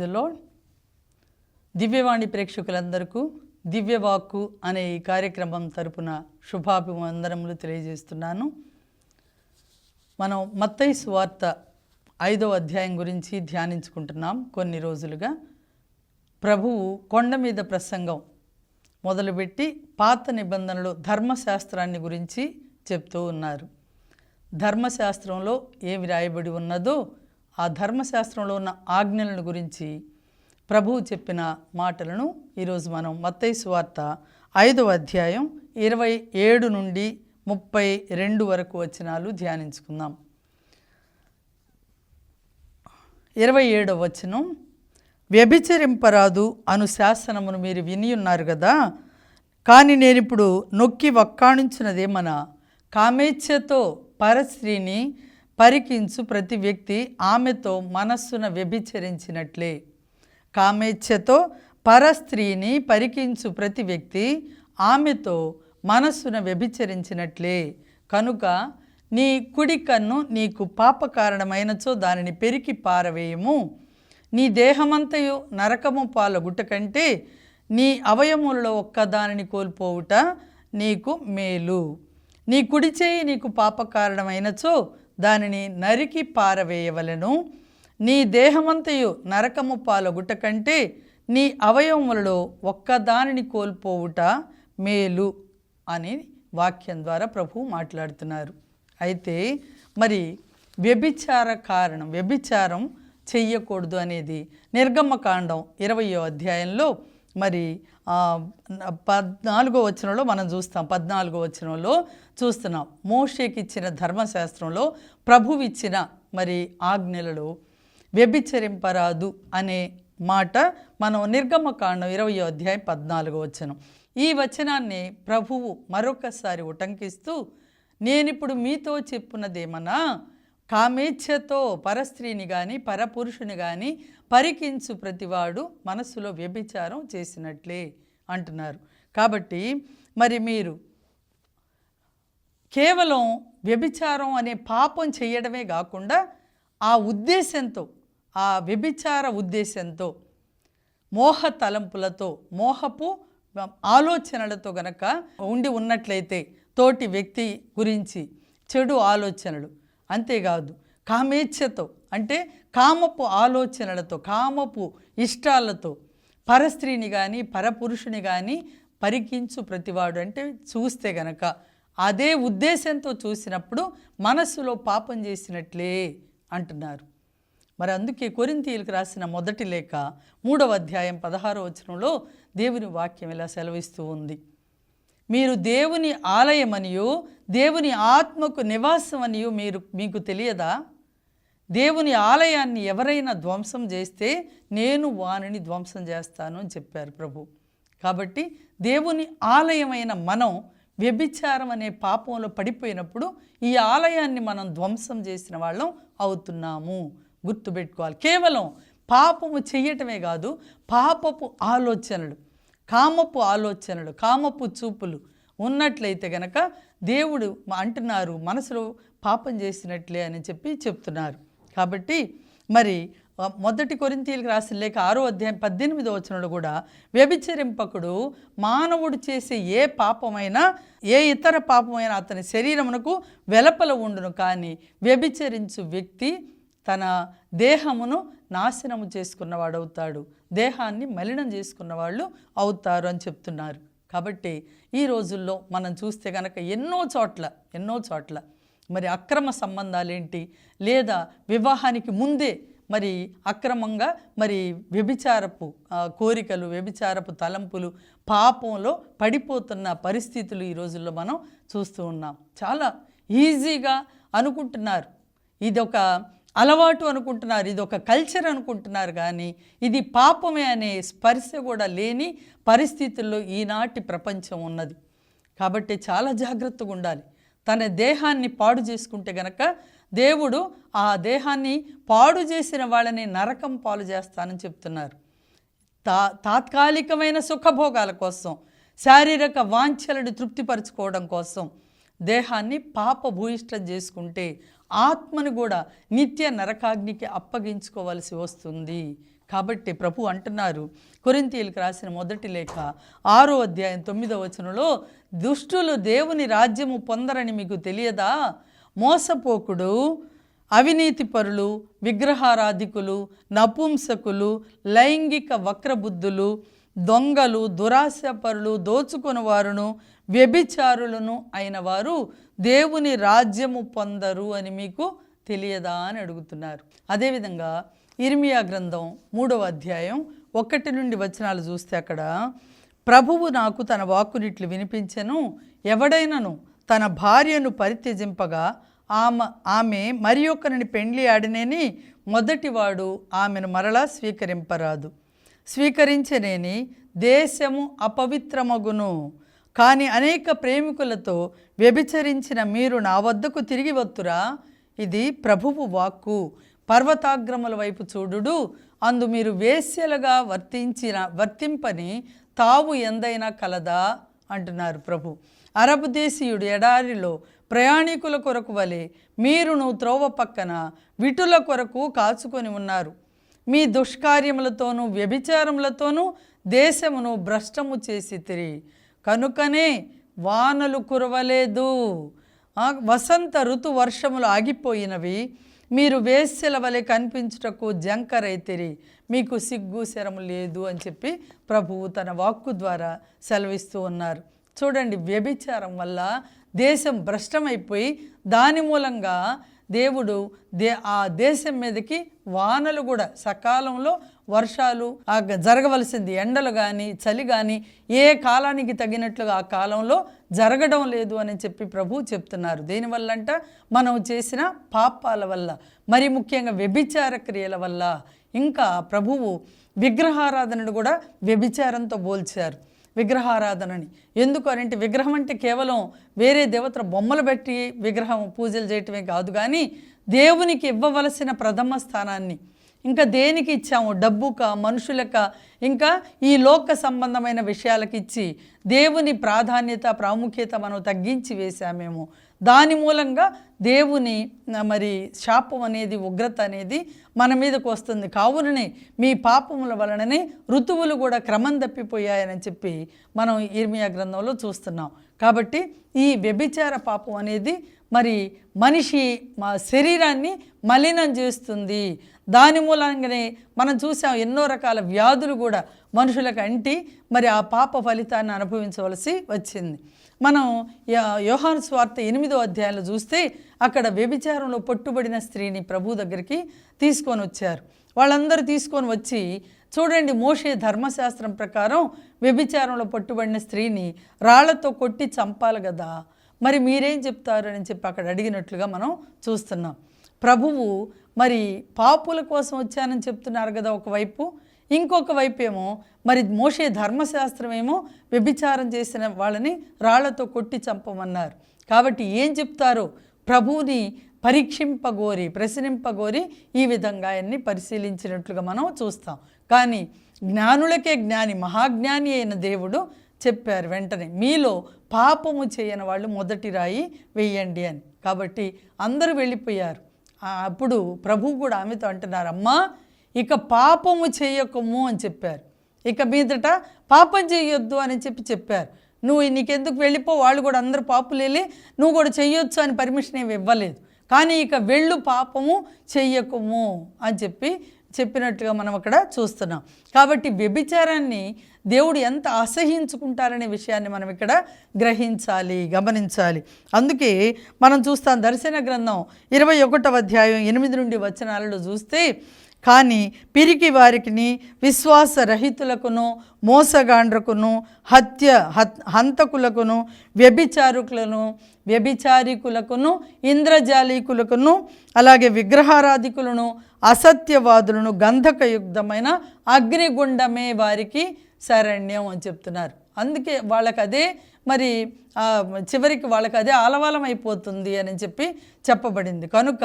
The lord. దివ్యవాణి ప్రేక్షకులందరికీ దివ్యవాక్కు అనే ఈ కార్యక్రమం తరపున శుభాభివందనములు తెలియజేస్తున్నాను. మనం మత్తయి సువార్త 5వ అధ్యాయం గురించి ధ్యానించుకుంటున్నాం. కొన్ని రోజులుగా ప్రభువు కొండ మీద ప్రసంగం మొదలుపెట్టి పాత నిబంధనలు ధర్మశాస్త్రాన్ని గురించి చెప్తూ ఉన్నారు. ధర్మశాస్త్రంలో ఏమి రాయబడి ఉన్నదో ఆ ధర్మశాస్త్రంలో ఉన్న ఆజ్ఞలను గురించి ప్రభువు చెప్పిన మాటలను ఈరోజు మనం మత్తయి సువార్త 5వ అధ్యాయం 27 నుండి 32 వరకు వచనాలు ధ్యానించుకుందాం. 27వ వచనం, వ్యభిచరింపరాదు అను శాసనమును మీరు విని ఉన్నారు కదా, కానీ నేనిప్పుడు నొక్కి వక్కాణించినదేమనా, కామేచ్ఛతో పరస్త్రీని పరికించు ప్రతి వ్యక్తి ఆమెతో మనస్సున వ్యభిచరించినట్లే. కామేచ్ఛతో పరస్త్రీని పరికించు ప్రతి వ్యక్తి ఆమెతో మనస్సున వ్యభిచరించినట్లే. కనుక నీ కుడి కన్ను నీకు పాపకారణమైనచో దానిని పెరికి పారవేయము. నీ దేహమంతయు నరకము పాలగుట కంటే నీ అవయములలో ఒక్కదానిని కోల్పోవుట నీకు మేలు. నీ కుడి చేయి నీకు పాపకారణమైనచో దానిని నరికి పారవేయవలెను. నీ దేహమంతయు నరకము పాలగుట కంటే నీ అవయవములలో ఒక్కదానిని కోల్పోవుట మేలు అని వాక్యం ద్వారా ప్రభువు మాట్లాడుతున్నారు. అయితే మరి వ్యభిచారం చెయ్యకూడదు అనేది నిర్గమకాండం 20వ అధ్యాయంలో మరి 14వ వచనంలో మనం చూస్తాం. 14వ వచనంలో చూస్తున్నాం. మోషేకి ఇచ్చిన ధర్మశాస్త్రంలో ప్రభువు ఇచ్చిన మరి ఆజ్ఞలలో వ్యభిచరింపరాదు అనే మాట మనం నిర్గమకాండం 20వ అధ్యాయం 14వ వచనం. ఈ వచనాన్ని ప్రభువు మరొకసారి ఉటంకిస్తూ, నేనిప్పుడు మీతో చెప్పున్నదేమన్నా, కామేచ్ఛతో పరస్త్రీని కానీ పరపురుషుని కానీ పరికించు ప్రతివాడు మనస్సులో వ్యభిచారం చేసినట్లే అంటున్నారు. కాబట్టి మరి మీరు కేవలం వ్యభిచారం అనే పాపం చేయడమే కాకుండా ఆ ఉద్దేశంతో, ఆ వ్యభిచార ఉద్దేశంతో, మోహ తలంపులతో, మోహపు ఆలోచనలతో గనక ఉండి ఉన్నట్లయితే తోటి వ్యక్తి గురించి చెడు ఆలోచనలు, అంతేకాదు కామేచ్ఛతో అంటే కామపు ఆలోచనలతో, కామపు ఇష్టాలతో పరస్త్రీని కానీ పరపురుషుని కానీ పరికించు ప్రతివాడు అంటే చూస్తే గనక అదే ఉద్దేశంతో చూసినప్పుడు మనస్సులో పాపం చేసినట్లే అంటున్నారు. మరి అందుకే కొరింథీయులకు రాసిన మొదటి లేఖ 3వ అధ్యాయం 16వ వచనంలో దేవుని వాక్యం ఇలా సెలవిస్తూ ఉంది, మీరు దేవుని ఆలయమనియు దేవుని ఆత్మకు నివాసమనియు మీకు తెలియదా? దేవుని ఆలయాన్ని ఎవరైనా ధ్వంసం చేస్తే నేను వానిని ధ్వంసం చేస్తాను అని చెప్పారు ప్రభు. కాబట్టి దేవుని ఆలయమైన మనం వ్యభిచారం అనే పాపంలో పడిపోయినప్పుడు ఈ ఆలయాన్ని మనం ధ్వంసం చేసిన వాళ్ళం అవుతున్నాము. గుర్తుపెట్టుకోవాలి. కేవలం పాపము చెయ్యటమే కాదు, పాపపు ఆలోచనలు, కామపు ఆలోచనలు, కామపు చూపులు ఉన్నట్లయితే గనక దేవుడు అంటున్నారు మనసులో పాపం చేసినట్లే అని చెప్తున్నారు. కాబట్టి మరి మొదటి కొరింథీయులకు రాసిన లేఖ 6వ అధ్యాయం 18వ వచనంలో కూడా వ్యభిచరింపకుడు మానవుడు చేసే ఏ పాపమైనా, ఏ ఇతర పాపమైనా అతని శరీరమునకు వెలపల ఉండును, కానీ వ్యభిచరించు వ్యక్తి తన దేహమును నాశనము చేసుకున్నవాడు అవుతాడు, దేహాన్ని మలినం చేసుకున్న వాళ్ళు అవుతారు అని చెప్తున్నారు. కాబట్టి ఈ రోజుల్లో మనం చూస్తే కనుక ఎన్నో చోట్ల మరి అక్రమ సంబంధాలేంటి, లేదా వివాహానికి ముందే మరి అక్రమంగా మరి వ్యభిచారపు కోరికలు, వ్యభిచారపు తలంపులు, పాపంలో పడిపోతున్న పరిస్థితులు ఈ రోజుల్లో మనం చూస్తూ ఉన్నాం. చాలా ఈజీగా అనుకుంటున్నారు, ఇదొక అలవాటు అనుకుంటున్నారు, ఇది ఒక కల్చర్ అనుకుంటున్నారు, కానీ ఇది పాపమే అనే స్పర్శ కూడా లేని పరిస్థితుల్లో ఈనాటి ప్రపంచం ఉన్నది. కాబట్టి చాలా జాగ్రత్తగా ఉండాలి. తన దేహాన్ని పాడు చేసుకుంటే గనక దేవుడు ఆ దేహాన్ని పాడు చేసిన వాళ్ళని నరకం పాలు చేస్తానని చెప్తున్నారు. తాత్కాలికమైన సుఖభోగాల కోసం, శారీరక వాంఛలను తృప్తిపరచుకోవడం కోసం దేహాన్ని పాపభూయిష్టం చేసుకుంటే ఆత్మను కూడా నిత్య నరకాగ్నికి అప్పగించుకోవాల్సి వస్తుంది. కాబట్టి ప్రభు అంటున్నారు, కొరింథీయులకు రాసిన మొదటి లేఖ 6వ అధ్యాయం 9వ వచనంలో, దుష్టులు దేవుని రాజ్యము పొందరని మీకు తెలియదా? మోసపోకుడు, అవినీతిపరులు, విగ్రహారాధికులు, నపుంసకులు, లైంగిక వక్రబుద్ధులు, దొంగలు, దురాశపరులు, దోచుకునివారును, వ్యభిచారులను అయిన వారు దేవుని రాజ్యము పొందరు అని మీకు తెలియదా అని అడుగుతున్నారు. అదేవిధంగా ఇర్మియా గ్రంథం 3వ అధ్యాయం 1 నుండి వచనాలు చూస్తే అక్కడ, ప్రభువు నాకు తన వాక్కునిట్లు వినిపించెను, ఎవడైనను తన భార్యను పరిత్యజింపగా ఆమె మరి ఒకరిని పెండ్లి ఆడినేని మొదటివాడు ఆమెను మరలా స్వీకరింపరాదు. స్వీకరించనేని దేశము అపవిత్రమగును. కానీ అనేక ప్రేమికులతో వ్యభిచరించిన మీరు నా వద్దకు తిరిగి వత్తురా? ఇది ప్రభువు వాక్కు. పర్వతాగ్రముల వైపు చూడుడు, అందు మీరు వేశ్యలుగా వర్తింపని తావు ఎందైనా కలదా అంటున్నారు ప్రభు. అరబ్ దేశీయుడు ఎడారిలో ప్రయాణికుల కొరకు వలె మీరును త్రోవ పక్కన విటుల కొరకు కాచుకొని ఉన్నారు. మీ దుష్కార్యములతోనూ వ్యభిచారములతోనూ దేశమును భ్రష్టము చేసితిరి. కనుకనే వానలు కురవలేదు, వసంత ఋతు వర్షములు ఆగిపోయినవి. మీరు వేశ్యల వలె కనిపించుటకు జంకరైతిరి, మీకు సిగ్గు శరము లేదు అని చెప్పి ప్రభువు తన వాక్కు ద్వారా సెలవిస్తూ ఉన్నారు. చూడండి, వ్యభిచారం వల్ల దేశం భ్రష్టమైపోయి దాని మూలంగా దేవుడు ఆ దేశం మీదకి వానలు కూడా సకాలంలో, వర్షాలు జరగవలసింది ఎండలు కానీ చలి కానీ ఏ కాలానికి తగినట్లుగా ఆ కాలంలో జరగడం లేదు అని చెప్పి ప్రభు చెప్తున్నారు. దేనివల్లంట? మనం చేసిన పాపాల వల్ల, మరి ముఖ్యంగా వ్యభిచార క్రియల వల్ల. ఇంకా ప్రభువు విగ్రహారాధనను కూడా వ్యభిచారంతో పోల్చారు. విగ్రహారాధనని ఎందుకు అంటే, విగ్రహం అంటే కేవలం వేరే దేవతల బొమ్మలు పెట్టి విగ్రహం పూజలు చేయటమే కాదు, కానీ దేవునికి ఇవ్వవలసిన ప్రథమ స్థానాన్ని ఇంకా దేనికి ఇచ్చాము? డబ్బుక, మనుషులక, ఇంకా ఈ లోక సంబంధమైన విషయాలకు ఇచ్చి దేవుని ప్రాధాన్యత, ప్రాముఖ్యత మనం తగ్గించి వేశామేమో. దాని మూలంగా దేవుని మరి శాపం అనేది, ఉగ్రత అనేది మన మీదకు వస్తుంది. కావుననే మీ పాపముల వలననే ఋతువులు కూడా క్రమం తప్పిపోయాయని చెప్పి మనం ఇర్మియా గ్రంథంలో చూస్తున్నాం. కాబట్టి ఈ వ్యభిచార పాపం అనేది మరి మనిషి శరీరాన్ని మలినం చేస్తుంది. దాని మూలంగానే మనం చూసాం ఎన్నో రకాల వ్యాధులు కూడా మనుషులకు అంటి మరి ఆ పాప ఫలితాన్ని అనుభవించవలసి వచ్చింది. మనం యోహాను సువార్త 8వ అధ్యాయంలో చూస్తే అక్కడ వ్యభిచారంలో పట్టుబడిన స్త్రీని ప్రభు దగ్గరికి తీసుకొని వచ్చారు. వాళ్ళందరూ తీసుకొని వచ్చి, చూడండి, మోషే ధర్మశాస్త్రం ప్రకారం వ్యభిచారంలో పట్టుబడిన స్త్రీని రాళ్లతో కొట్టి చంపాలి కదా, మరి మీరేం చెప్తారు అని చెప్పి అక్కడ అడిగినట్లుగా మనం చూస్తున్నాం. ప్రభువు మరి పాపుల కోసం వచ్చానని చెప్తున్నారు కదా ఒకవైపు, ఇంకొక వైపు ఏమో మరి మోషే ధర్మశాస్త్రం ఏమో వ్యభిచారం చేసిన వాళ్ళని రాళ్లతో కొట్టి చంపమన్నారు. కాబట్టి ఏం చెప్తారో ప్రభువుని పరీక్షింపగోరి, ప్రశ్నింపగోరి ఈ విధంగా ఆయన్ని పరిశీలించినట్లుగా మనం చూస్తాం. కానీ జ్ఞానులకే జ్ఞాని, మహాజ్ఞాని అయిన దేవుడు చెప్పారు వెంటనే, మీలో పాపము చేయని వాళ్ళు మొదటి రాయి వెయ్యండి అని. కాబట్టి అందరూ వెళ్ళిపోయారు. అప్పుడు ప్రభు కూడా ఆమెతో అంటున్నారు, అమ్మా ఇక పాపము చేయకము అని చెప్పారు. ఇక మీదట పాపం చేయొద్దు అని చెప్పారు. నీకెందుకు వెళ్ళిపో, వాళ్ళు కూడా అందరూ పాపులేలే, నువ్వు కూడా చెయ్యొచ్చు అని పర్మిషన్ ఏమి ఇవ్వలేదు. కానీ ఇక వెళ్ళు, పాపము చెయ్యకము అని చెప్పినట్టుగా మనం అక్కడ చూస్తున్నాం. కాబట్టి వ్యభిచారాన్ని దేవుడు ఎంత అసహించుకుంటారనే విషయాన్ని మనం ఇక్కడ గ్రహించాలి, గమనించాలి. అందుకే మనం చూస్తాం దర్శన గ్రంథం 21వ అధ్యాయం 8 నుండి వచనాలలో చూస్తే, కానీ పిరికి వారికిని, విశ్వాసరహితులకును, మోసగాండ్రకును, హంతకులకును, వ్యభిచారికులకును, ఇంద్రజాలీకులకును, అలాగే విగ్రహారాధికులను, అసత్యవాదులను గంధకయుక్తమైన అగ్నిగుండమే వారికి శరణ్యం అని చెప్తున్నారు. అందుకే వాళ్ళకి అదే మరి చివరికి వాళ్ళకి అదే ఆలవాలం అయిపోతుంది అని చెప్పబడింది. కనుక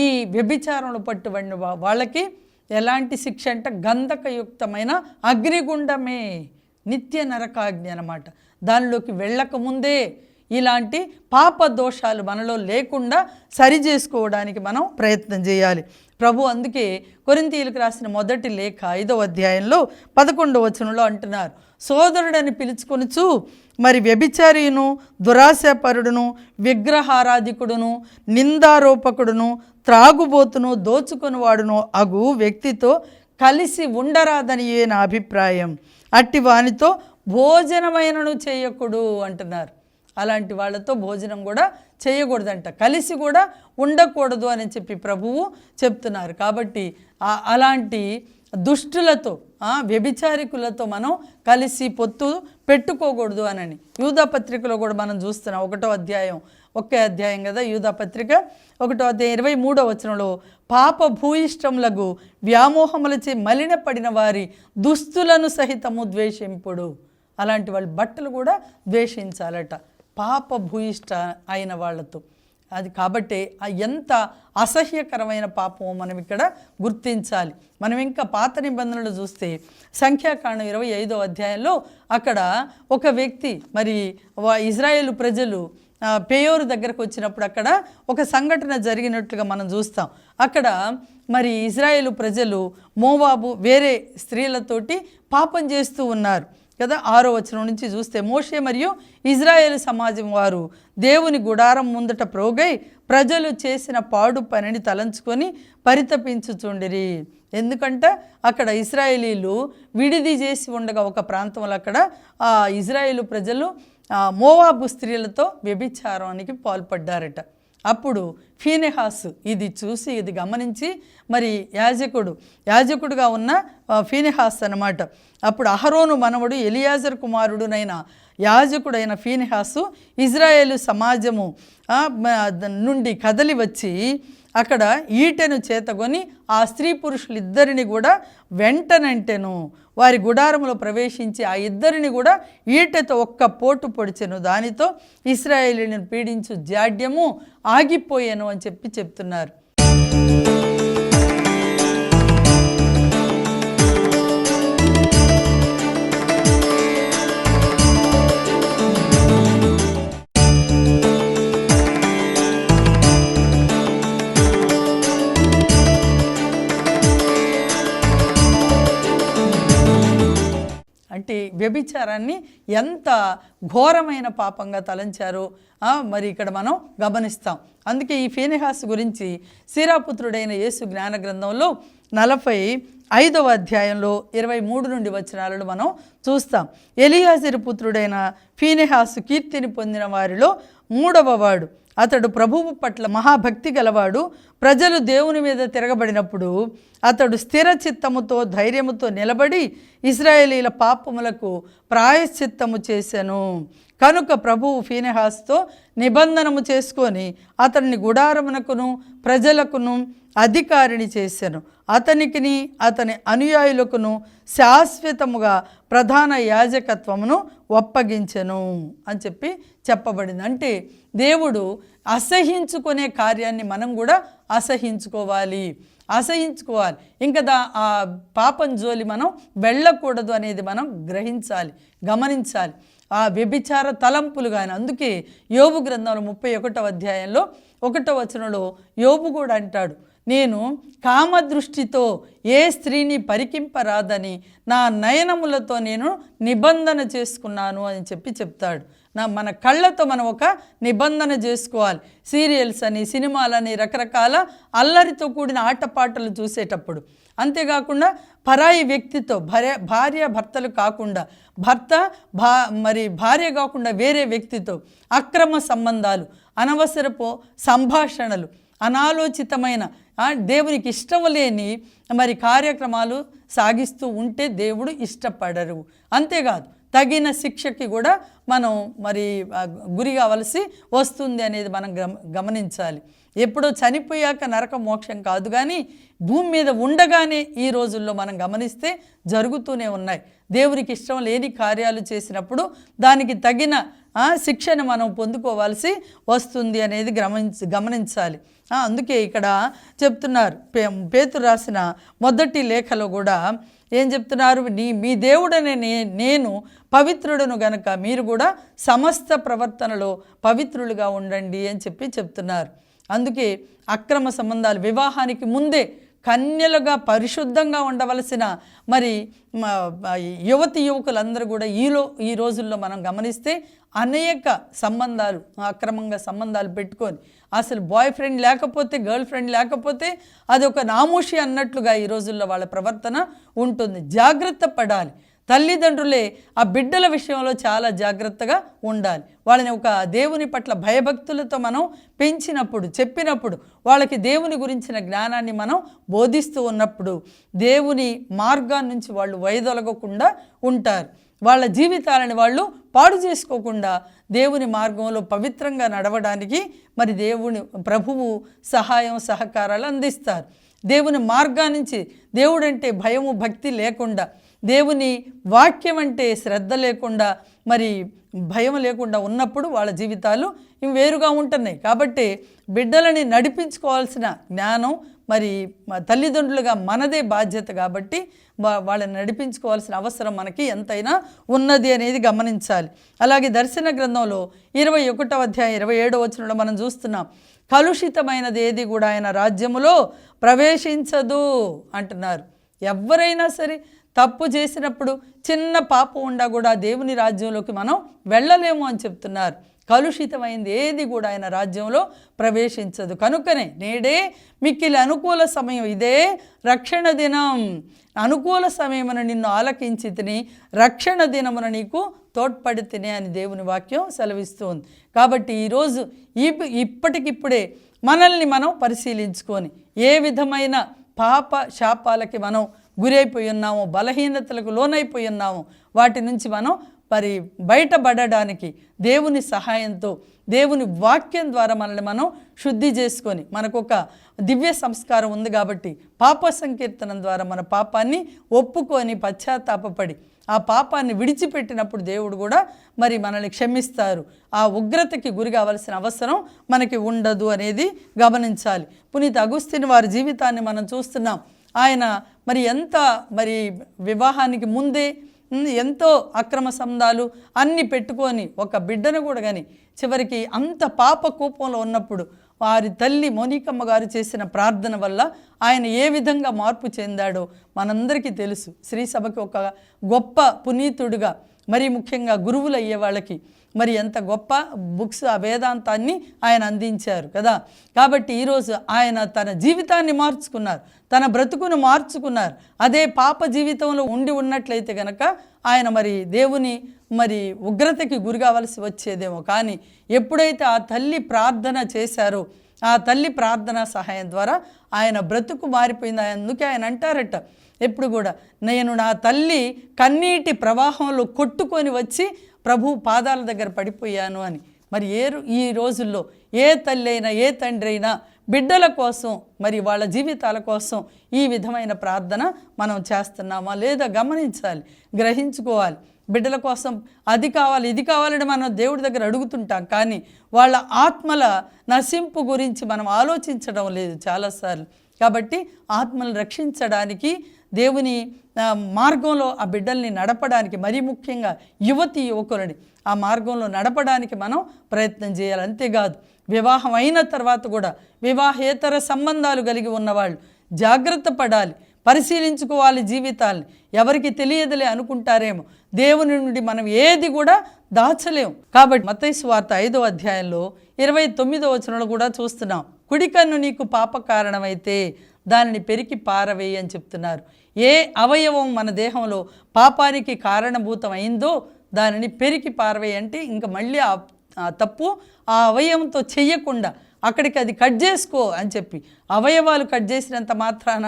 ఈ వ్యభిచారంలో పట్టుబడిన వాళ్ళకి ఎలాంటి శిక్ష అంటే గంధకయుక్తమైన అగ్నిగుండమే, నిత్య నరకాగ్ని అన్నమాట. దానిలోకి వెళ్ళకముందే ఇలాంటి పాప దోషాలు మనలో లేకుండా సరి చేసుకోవడానికి మనం ప్రయత్నం చేయాలి. ప్రభు అందుకే కొరింథీయులకు రాసిన మొదటి లేఖ 5వ అధ్యాయంలో 11వ వచనంలో అంటున్నారు, సోదరుడని పిలుచుకొనుచు మరి వ్యభిచారియును, దురాశాపరుడును, విగ్రహారాధికుడును, నిందారోపకుడును, త్రాగుబోతును, దోచుకొనివాడును అగు వ్యక్తితో కలిసి ఉండరాదనియే నా అభిప్రాయం. అట్టి వానితో భోజనమైనను చేయకూడదు అంటున్నారు. అలాంటి వాళ్ళతో భోజనం కూడా చేయకూడదంట, కలిసి కూడా ఉండకూడదు అని చెప్పి ప్రభువు చెప్తున్నారు. కాబట్టి అలాంటి దుష్టులతో, వ్యభిచారికులతో మనం కలిసి పొత్తు పెట్టుకోకూడదు అని యూదా పత్రికలో కూడా మనం చూస్తున్నాం. 1వ అధ్యాయం, ఒకే అధ్యాయం కదా యూదా పత్రిక, 1వ అధ్యాయం 23వ వచనంలో, పాప భూయిష్టములకు వ్యామోహములచే మలినపడిన వారి దుస్తులను సహితము ద్వేషింపుడు. అలాంటి వాళ్ళ బట్టలు కూడా ద్వేషించాలట, పాప భూయిష్ట అయిన వాళ్ళతో. అది కాబట్టి ఎంత అసహ్యకరమైన పాపమో మనం ఇక్కడ గుర్తించాలి. మనం ఇంకా పాత నిబంధనలు చూస్తే సంఖ్యాకాండం 25వ అధ్యాయంలో అక్కడ ఒక వ్యక్తి, మరి ఇజ్రాయేలు ప్రజలు పెయోరు దగ్గరకు వచ్చినప్పుడు అక్కడ ఒక సంఘటన జరిగినట్లుగా మనం చూస్తాం. అక్కడ మరి ఇజ్రాయేలు ప్రజలు మోవాబు వేరే స్త్రీలతోటి పాపం చేస్తూ ఉన్నారు కదా. 6వ వచనం నుంచి చూస్తే, మోషే మరియు ఇజ్రాయేలు సమాజం వారు దేవుని గుడారం ముందట ప్రోగై ప్రజలు చేసిన పాడు పనిని తలంచుకొని పరితపించుచుండిరి. ఎందుకంటే అక్కడ ఇశ్రాయేలీలు విడిది చేసి ఉండగా ఒక ప్రాంతంలో అక్కడ ఇజ్రాయేలు ప్రజలు మోవాబు స్త్రీలతో వ్యభిచారానికి పాల్పడ్డారట. అప్పుడు ఫీనెహాసు ఇది చూసి, ఇది గమనించి, మరి యాజకుడుగా ఉన్న ఫీనెహాస్ అన్నమాట. అప్పుడు అహరోను మనవడు ఎలియాజర్ కుమారుడునైన యాజకుడైన ఫీనెహాసు ఇజ్రాయేలు సమాజము నుండి కదలి వచ్చి అక్కడ ఈటెను చేతకొని ఆ స్త్రీ పురుషులిద్దరిని కూడా వెంటనంటెను. వారి గుడారంలో ప్రవేశించి ఆ ఇద్దరిని కూడా ఈటెతో ఒక్క పోటు పొడిచెను. దానితో ఇశ్రాయేలీయులను పీడించు జాడ్యము ఆగిపోయాను అని చెప్తున్నారు. అంటే వ్యభిచారాన్ని ఎంత ఘోరమైన పాపంగా తలంచారో మరి ఇక్కడ మనం గమనిస్తాం. అందుకే ఈ ఫీనెహాసు గురించి సిరాపుత్రుడైన యేసు జ్ఞాన గ్రంథంలో 45వ అధ్యాయంలో 23 నుండి వచనాలను మనం చూస్తాం. ఎలియాజరు పుత్రుడైన ఫీనెహాసు కీర్తిని పొందిన వారిలో 3వ వాడు. అతడు ప్రభువు పట్ల మహాభక్తి గలవాడు. ప్రజలు దేవుని మీద తిరగబడినప్పుడు అతడు స్థిర చిత్తముతో ధైర్యముతో నిలబడి ఇశ్రాయేలీల పాపములకు ప్రాయశ్చిత్తము చేసెను. కనుక ప్రభువు ఫీనెహాసుతో నిబంధనము చేసుకొని అతన్ని గుడారమునకును ప్రజలకును అధికారిని చేసెను. అతనికిని అతని అనుయాయులకును శాశ్వతముగా ప్రధాన యాజకత్వమును ఒప్పగించెను అని చెప్పబడింది. అంటే దేవుడు అసహించుకునే కార్యాన్ని మనం కూడా అసహించుకోవాలి. ఇంకా ఆ పాపం జోలి మనం వెళ్ళకూడదు అనేది మనం గ్రహించాలి, గమనించాలి. ఆ వ్యభిచార తలంపులు కానీ. అందుకే యోబు గ్రంథంలో 31వ అధ్యాయంలో 1వ వచనంలో యోబు కూడా అంటాడు, నేను కామదృష్టితో ఏ స్త్రీని పరికింపరాదని నా నయనములతో నేను నిబంధన చేసుకున్నాను అని చెప్తాడు. మన కళ్ళతో మనం ఒక నిబంధన చేసుకోవాలి. సీరియల్స్ అని, సినిమాలని, రకరకాల అల్లరితో కూడిన ఆటపాటలు చూసేటప్పుడు. అంతేకాకుండా పరాయి వ్యక్తితో భార్య భర్తలు కాకుండా, మరి భార్య కాకుండా వేరే వ్యక్తితో అక్రమ సంబంధాలు, అనవసరపు సంభాషణలు, అనాలోచితమైన దేవునికి ఇష్టం లేని మరి కార్యక్రమాలు సాగిస్తూ ఉంటే దేవుడు ఇష్టపడరు. అంతేకాదు తగిన శిక్షకి కూడా మనం మరి గురి కావలసి వస్తుంది అనేది మనం గమనించాలి. ఎప్పుడో చనిపోయాక నరక మోక్షం కాదు, కానీ భూమి మీద ఉండగానే ఈ రోజుల్లో మనం గమనిస్తే జరుగుతూనే ఉన్నాయి. దేవునికి ఇష్టం లేని కార్యాలు చేసినప్పుడు దానికి తగిన శిక్షను మనం పొందుకోవాల్సి వస్తుంది అనేది గమనించాలి. అందుకే ఇక్కడ చెప్తున్నారు, పేతురు రాసిన మొదటి లేఖలో కూడా ఏం చెప్తున్నారు? మీ దేవుడనే నేను పవిత్రుడను గనక మీరు కూడా సమస్త ప్రవర్తనలో పవిత్రులుగా ఉండండి అని చెప్తున్నారు. అందుకే అక్రమ సంబంధాలు వివాహానికి ముందే కన్యలుగా పరిశుద్ధంగా ఉండవలసిన మరి యువతి యువకులందరూ కూడా ఈ రోజుల్లో మనం గమనిస్తే అనేక సంబంధాలు అక్రమంగా సంబంధాలు పెట్టుకొని అసలు బాయ్ ఫ్రెండ్ లేకపోతే గర్ల్ ఫ్రెండ్ లేకపోతే అది ఒక నామోషి అన్నట్లుగా ఈ రోజుల్లో వాళ్ళ ప్రవర్తన ఉంటుంది. జాగ్రత్త పడాలి. తల్లిదండ్రులే ఆ బిడ్డల విషయంలో చాలా జాగ్రత్తగా ఉండాలి. వాళ్ళని ఒక దేవుని పట్ల భయభక్తులతో మనం పెంచినప్పుడు చెప్పినప్పుడు వాళ్ళకి దేవుని గురించిన జ్ఞానాన్ని మనం బోధిస్తూ ఉన్నప్పుడు దేవుని మార్గాన్ని నుంచి వాళ్ళు వైదొలగకుండా ఉంటారు. వాళ్ళ జీవితాలని వాళ్ళు పాడు చేసుకోకుండా దేవుని మార్గంలో పవిత్రంగా నడవడానికి మరి ప్రభువు సహాయం సహకారాలు అందిస్తారు. దేవుని మార్గాన్నించి దేవుడంటే భయము భక్తి లేకుండా దేవుని వాక్యం అంటే శ్రద్ధ లేకుండా మరి భయం లేకుండా ఉన్నప్పుడు వాళ్ళ జీవితాలు వేరుగా ఉంటున్నాయి. కాబట్టి బిడ్డలని నడిపించుకోవాల్సిన జ్ఞానం మరి తల్లిదండ్రులుగా మనదే బాధ్యత. కాబట్టి వాళ్ళని నడిపించుకోవాల్సిన అవసరం మనకి ఎంతైనా ఉన్నది అనేది గమనించాలి. అలాగే దర్శన గ్రంథంలో 21వ అధ్యాయం 27వ వచనంలో మనం చూస్తున్నాం, కలుషితమైనది ఏది కూడా ఆయన రాజ్యములో ప్రవేశించదు అంటున్నారు. ఎవరైనా సరే తప్పు చేసినప్పుడు చిన్న పాపం ఉండా కూడా దేవుని రాజ్యంలోకి మనం వెళ్ళలేము అని చెప్తున్నారు. కలుషితమైంది ఏది కూడా ఆయన రాజ్యంలో ప్రవేశించదు. కనుకనే నేడే మిక్కిలి అనుకూల సమయం, ఇదే రక్షణ దినం, అనుకూల సమయమున నిన్ను ఆలకించి తిని రక్షణ దినమున నీకు తోడ్పడి తినే అని దేవుని వాక్యం సెలవిస్తుంది. కాబట్టి ఈరోజు ఇప్పటికిప్పుడే మనల్ని మనం పరిశీలించుకొని ఏ విధమైన పాప శాపాలకి మనం గురైపోయి ఉన్నాము, బలహీనతలకు లోనైపోయి ఉన్నాము, వాటి నుంచి మనం మరి బయటపడడానికి దేవుని సహాయంతో దేవుని వాక్యం ద్వారా మనల్ని మనం శుద్ధి చేసుకొని మనకు ఒక దివ్య సంస్కారం ఉంది కాబట్టి పాప సంకీర్తనం ద్వారా మన పాపాన్ని ఒప్పుకొని పశ్చాత్తాపపడి ఆ పాపాన్ని విడిచిపెట్టినప్పుడు దేవుడు కూడా మరి మనల్ని క్షమిస్తారు. ఆ ఉగ్రతకి గురి కావాల్సిన అవసరం మనకి ఉండదు అనేది గమనించాలి. పునీత అగుస్తిన్ వారి జీవితాన్ని మనం చూస్తున్నాం. ఆయన మరి వివాహానికి ముందే ఎంతో అక్రమ సంబంధాలు అన్నీ పెట్టుకొని ఒక బిడ్డను కూడా కానీ చివరికి అంత పాప కూపంలో ఉన్నప్పుడు వారి తల్లి మోనికమ్మ గారు చేసిన ప్రార్థన వల్ల ఆయన ఏ విధంగా మార్పు చెందాడో మనందరికీ తెలుసు. శ్రీ సభకి ఒక గొప్ప పునీతుడుగా మరి ముఖ్యంగా గురువులు అయ్యే వాళ్ళకి మరి ఎంత గొప్ప బుక్స్ ఆ వేదాంతాన్ని ఆయన అందించారు కదా. కాబట్టి ఈరోజు ఆయన తన జీవితాన్ని మార్చుకున్నారు, తన బ్రతుకును మార్చుకున్నారు. అదే పాప జీవితంలో ఉన్నట్లయితే గనక ఆయన మరి దేవుని మరి ఉగ్రతకి గురి కావలసి వచ్చేదేమో. కానీ ఎప్పుడైతే ఆ తల్లి ప్రార్థన చేశారో ఆ తల్లి ప్రార్థన సహాయం ద్వారా ఆయన బ్రతుకు మారిపోయింది. అందుకే ఆయన అంటారట ఎప్పుడు కూడా, నేను నా తల్లి కన్నీటి ప్రవాహంలో కొట్టుకొని వచ్చి ప్రభు పాదాల దగ్గర పడిపోయాను అని. మరి ఈ రోజుల్లో ఏ తల్లి అయినా ఏ తండ్రి అయినా బిడ్డల కోసం మరి వాళ్ళ జీవితాల కోసం ఈ విధమైన ప్రార్థన మనం చేస్తున్నామా లేదా గమనించాలి, గ్రహించుకోవాలి. బిడ్డల కోసం అది కావాలి ఇది కావాలని మనం దేవుడి దగ్గర అడుగుతుంటాం, కానీ వాళ్ళ ఆత్మల నశింపు గురించి మనం ఆలోచించడం లేదు చాలాసార్లు. కాబట్టి ఆత్మలను రక్షించడానికి దేవుని మార్గంలో ఆ బిడ్డల్ని నడపడానికి, మరీ ముఖ్యంగా యువతి యువకులని ఆ మార్గంలో నడపడానికి మనం ప్రయత్నం చేయాలి. అంతేకాదు వివాహం అయిన తర్వాత కూడా వివాహేతర సంబంధాలు కలిగి ఉన్నవాళ్ళు జాగ్రత్త పడాలి, పరిశీలించుకోవాలి జీవితాలని. ఎవరికి తెలియదులే అనుకుంటారేమో, దేవుని నుండి మనం ఏది కూడా దాచలేము. కాబట్టి మత్తయి సువార్త 5వ అధ్యాయంలో 29వ వచనంలో కూడా చూస్తున్నాం, కుడి కన్ను నీకు పాప కారణమైతే దానిని పెరికి పారవేయి అని చెప్తున్నారు. ఏ అవయవం మన దేహంలో పాపానికి కారణభూతం అయిందో దానిని పెరికి పారవేయి అంటే ఇంకా మళ్ళీ ఆ తప్పు ఆ అవయవంతో చెయ్యకుండా అక్కడికి అది కట్ చేసుకో అని చెప్పి, అవయవాలు కట్ చేసినంత మాత్రాన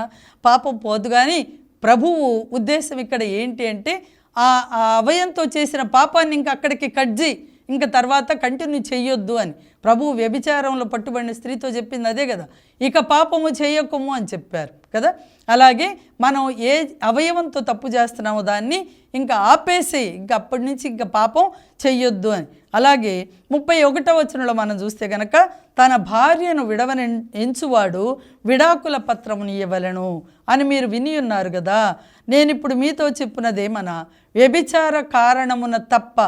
పాపం పోదు. కానీ ప్రభువు ఉద్దేశం ఇక్కడ ఏంటి అంటే ఆ అవయంతో చేసిన పాపాన్ని ఇంకా అక్కడికి కట్ చేయి, ఇంకా తర్వాత కంటిన్యూ చెయ్యొద్దు అని ప్రభువు వ్యభిచారంలో పట్టుబడిన స్త్రీతో చెప్పింది అదే కదా, ఇక పాపము చేయకము అని చెప్పారు కదా. అలాగే మనం ఏ అవయవంతో తప్పు చేస్తున్నామో దాన్ని ఇంకా ఆపేసి ఇంకా అప్పటి నుంచి ఇంకా పాపం చెయ్యొద్దు అని. అలాగే 31వ వచనంలో మనం చూస్తే కనుక తన భార్యను విడవని ఎంచువాడు విడాకుల పత్రమును ఇవ్వవలెను అని మీరు విని ఉన్నారు కదా. నేను ఇప్పుడు మీతో చెప్పున్నదేమన్నా, వ్యభిచార కారణమున తప్ప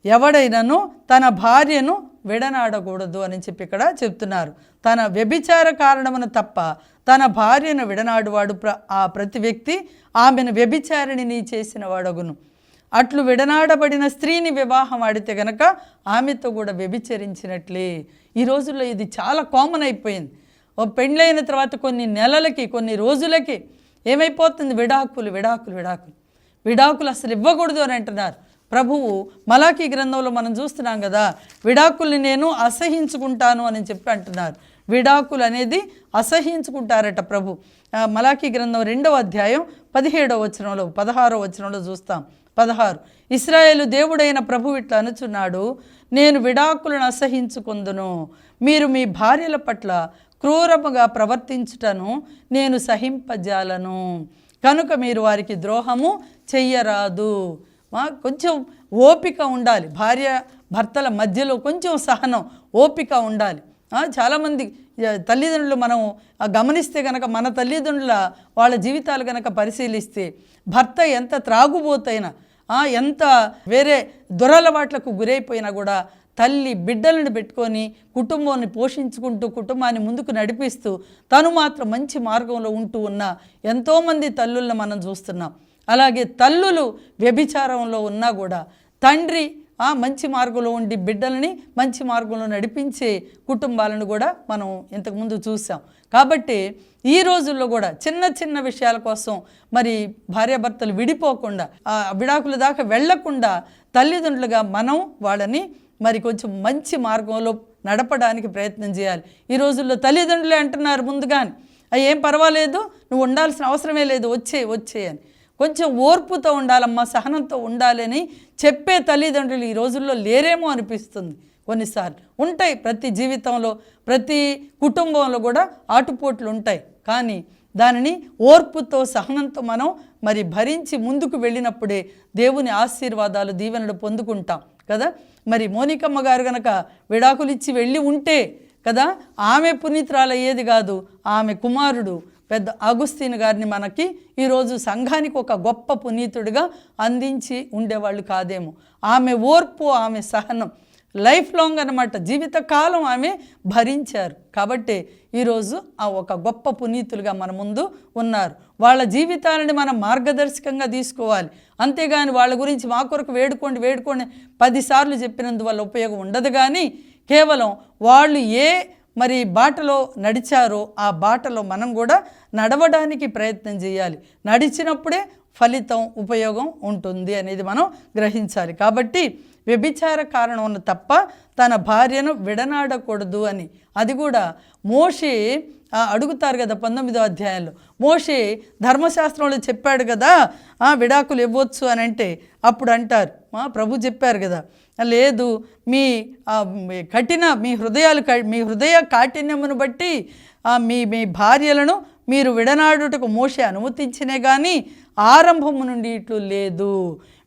ఎవడైనాను తన భార్యను విడనాడకూడదు అని చెప్పి ఇక్కడ చెప్తున్నారు. తన వ్యభిచార కారణమున తప్ప తన భార్యను విడనాడువాడు ఆ ప్రతి వ్యక్తి ఆమెను వ్యభిచారిణిని చేసిన వాడగును. అట్లు విడనాడబడిన స్త్రీని వివాహం ఆడితే గనక ఆమెతో కూడా వ్యభిచరించినట్లే. ఈ రోజుల్లో ఇది చాలా కామన్ అయిపోయింది. ఓ పెళ్ళైన తర్వాత కొన్ని నెలలకి కొన్ని రోజులకి ఏమైపోతుంది, విడాకులు విడాకులు విడాకులు విడాకులు అసలు ఇవ్వకూడదు అని అంటున్నారు. ప్రభువు మలాకీ గ్రంథంలో మనం చూస్తున్నాం కదా, విడాకుల్ని నేను అసహించుకుంటాను అని చెప్పి అంటున్నారు. విడాకులు అనేది అసహించుకుంటారట ప్రభు. మలాకీ గ్రంథం 2వ అధ్యాయం 17వ వచనంలో 16వ వచనంలో చూస్తాం. 16 ఇశ్రాయేలు దేవుడైన ప్రభు ఇట్లా అనుచున్నాడు, నేను విడాకులను అసహించుకుందును, మీరు మీ భార్యల పట్ల క్రూరముగా ప్రవర్తించుటను నేను సహింపజాలను, కనుక మీరు వారికి ద్రోహము చెయ్యరాదు. కొంచెం ఓపిక ఉండాలి, భార్య భర్తల మధ్యలో కొంచెం సహనం ఓపిక ఉండాలి. చాలామంది తల్లిదండ్రులు మనం గమనిస్తే కనుక మన తల్లిదండ్రుల వాళ్ళ జీవితాలు కనుక పరిశీలిస్తే భర్త ఎంత త్రాగుబోతైనా ఎంత వేరే దురలవాట్లకు గురైపోయినా కూడా తల్లి బిడ్డలను పెట్టుకొని కుటుంబాన్ని పోషించుకుంటూ కుటుంబాన్ని ముందుకు నడిపిస్తూ తను మాత్రం మంచి మార్గంలో ఉంటూ ఉన్న ఎంతోమంది తల్లులను మనం చూస్తున్నాం. అలాగే తల్లులు వ్యభిచారంలో ఉన్నా కూడా తండ్రి మంచి మార్గంలో ఉండి బిడ్డలని మంచి మార్గంలో నడిపించే కుటుంబాలను కూడా మనం ఇంతకుముందు చూసాం. కాబట్టి ఈ రోజుల్లో కూడా చిన్న చిన్న విషయాల కోసం మరి భార్యాభర్తలు విడిపోకుండా విడాకుల దాకా వెళ్లకుండా తల్లిదండ్రులుగా మనం వాళ్ళని మరి కొంచెం మంచి మార్గంలో నడపడానికి ప్రయత్నం చేయాలి. ఈ రోజుల్లో తల్లిదండ్రులే అంటున్నారు ముందుగానే, ఏం పర్వాలేదు, నువ్వు ఉండాల్సిన అవసరమే లేదు, వచ్చే అని. కొంచెం ఓర్పుతో ఉండాలమ్మా, సహనంతో ఉండాలని చెప్పే తల్లిదండ్రులు ఈ రోజుల్లో లేరేమో అనిపిస్తుంది. కొన్నిసార్లు ఉంటాయి, ప్రతి జీవితంలో ప్రతి కుటుంబంలో కూడా ఆటుపోట్లు ఉంటాయి. కానీ దానిని ఓర్పుతో సహనంతో మనం మరి భరించి ముందుకు వెళ్ళినప్పుడే దేవుని ఆశీర్వాదాలు దీవెనలు పొందుకుంటాం కదా. మరి మోనికమ్మ గారు కనుక విడాకులు ఇచ్చి వెళ్ళి ఉంటే కదా ఆమె పునీతురాలు అయ్యేది కాదు, ఆమె కుమారుడు పెద్ద అగుస్తీన్ గారిని మనకి ఈరోజు సంఘానికి ఒక గొప్ప పునీతుడిగా అందించి ఉండేవాళ్ళు కాదేమో. ఆమె ఓర్పు, ఆమె సహనం లైఫ్ లాంగ్ అన్నమాట, జీవితకాలం ఆమె భరించారు. కాబట్టి ఈరోజు ఒక గొప్ప పునీతులుగా మన ముందు ఉన్నారు. వాళ్ళ జీవితాలని మనం మార్గదర్శకంగా తీసుకోవాలి. అంతేగాని వాళ్ళ గురించి మా కొరకు వేడుకోండి 10 సార్లు చెప్పినందువల్ల ఉపయోగం ఉండదు. కానీ కేవలం వాళ్ళు మరి బాటలో నడిచారో ఆ బాటలో మనం కూడా నడవడానికి ప్రయత్నం చేయాలి. నడిచినప్పుడే ఫలితం ఉపయోగం ఉంటుంది అనేది మనం గ్రహించాలి. కాబట్టి వ్యభిచార కారణం ఉన్న తప్ప తన భార్యను విడనాడకూడదు అని. అది కూడా మోషే అడుగుతారు కదా 19వ అధ్యాయంలో, మోషే ధర్మశాస్త్రంలో చెప్పాడు కదా విడాకులు ఇవ్వచ్చు అని అంటే అప్పుడు అంటారు ప్రభు చెప్పారు కదా, లేదు మీ మీ హృదయ కాఠిన్యమును బట్టి మీ భార్యలను మీరు విడనాడుటకు మోషే అనుమతించినే కానీ ఆరంభము నుండి ఇట్లు లేదు.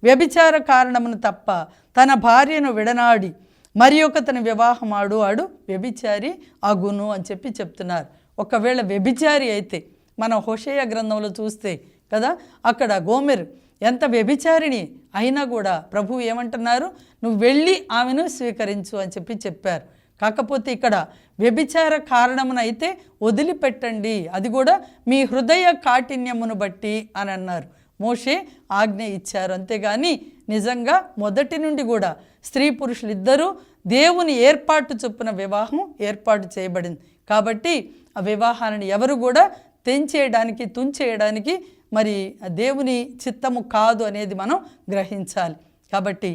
వ్యభిచార కారణమును తప్ప తన భార్యను విడనాడి మరి తన వివాహమాడు వాడు వ్యభిచారి అగును అని చెప్తున్నారు. ఒకవేళ వ్యభిచారి అయితే మనం హోషేయ గ్రంథంలో చూస్తే కదా అక్కడ గోమెరు ఎంత వ్యభిచారిణి అయినా కూడా ప్రభువు ఏమంటున్నారు, నువ్వు వెళ్ళి ఆమెను స్వీకరించు అని చెప్పారు. కాకపోతే ఇక్కడ వ్యభిచార కారణమున అయితే వదిలిపెట్టండి, అది కూడా మీ హృదయ కాఠిన్యమును బట్టి అని అన్నారు. మోషే ఆజ్ఞ ఇచ్చారు. అంతేగాని నిజంగా మొదటి నుండి కూడా స్త్రీ పురుషులు ఇద్దరూ దేవుని ఏర్పాటు చొప్పున వివాహం ఏర్పాటు చేయబడింది. కాబట్టి ఆ వివాహాన్ని ఎవరు కూడా తుంచేయడానికి మరి దేవుని చిత్తము కాదు అనేది మనం గ్రహించాలి. కాబట్టి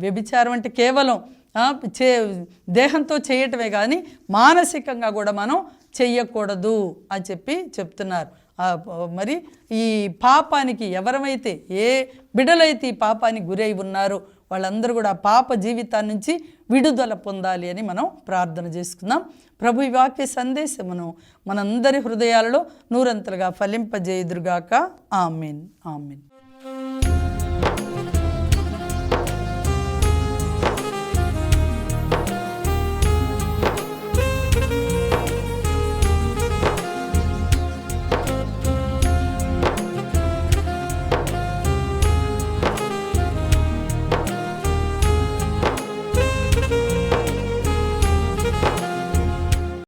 వ్యభిచారం అంటే కేవలం దేహంతో చేయటమే కానీ మానసికంగా కూడా మనం చెయ్యకూడదు అని చెప్తున్నారు. మరి ఈ పాపానికి ఎవరమైతే ఏ బిడ్డలైతే ఈ పాపానికి గురై ఉన్నారో వాళ్ళందరూ కూడా పాప జీవితాన్ని నుంచి విడుదల పొందాలి అని మనం ప్రార్థన చేసుకుందాం. ప్రభు ఈ వాక్య సందేశమును మనందరి హృదయాలలో నూరంతలుగా ఫలింపజేయుదురుగాక. ఆమేన్. ఆమేన్.